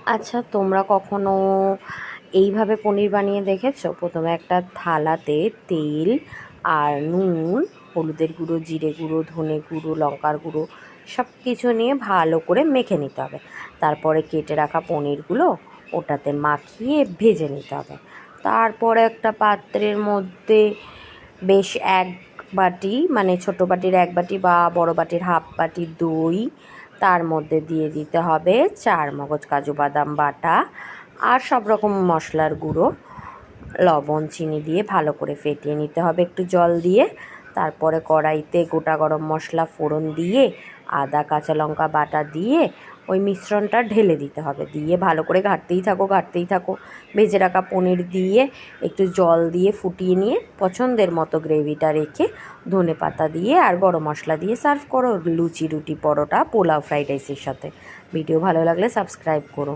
আচ্ছা, তোমরা কখনো এইভাবে পনির বানিয়ে দেখেছো? প্রথমে একটা থালাতে তেল আর নুন, হলুদের গুঁড়ো, জিরে গুঁড়ো, ধনে গুঁড়ো, লঙ্কার গুঁড়ো সব কিছু নিয়ে ভালো করে মেখে নিতে হবে। তারপরে কেটে রাখা পনিরগুলো ওটাতে মাখিয়ে ভেজে নিতে হবে। তারপরে একটা পাত্রের মধ্যে বেশ এক বাটি, মানে ছোটো বাটির এক বাটি বা বড় বাটির হাফ বাটি দই, তার মধ্যে দিয়ে দিতে হবে চারমগজ কাজু বাদাম বাটা আর সব রকম মশলার গুঁড়ো, লবণ, চিনি দিয়ে ভালো করে ফেটিয়ে নিতে হবে একটু জল দিয়ে। তারপরে কড়াইতে গোটা গরম মশলা ফোড়ন দিয়ে আদা কাঁচা লঙ্কা বাটা দিয়ে ওই মিশ্রণটা ঢেলে দিতে হবে। দিয়ে ভালো করে ঘাঁটতেই থাকো। ভেজে রাখা পনির দিয়ে একটু জল দিয়ে ফুটিয়ে নিয়ে পছন্দের মতো গ্রেভিটা রেখে ধনে পাতা দিয়ে আর গরম মশলা দিয়ে সার্ভ করো লুচি, রুটি, পরোটা, পোলাও, ফ্রাইড রাইসের সাথে। ভিডিও ভালো লাগলে সাবস্ক্রাইব করো।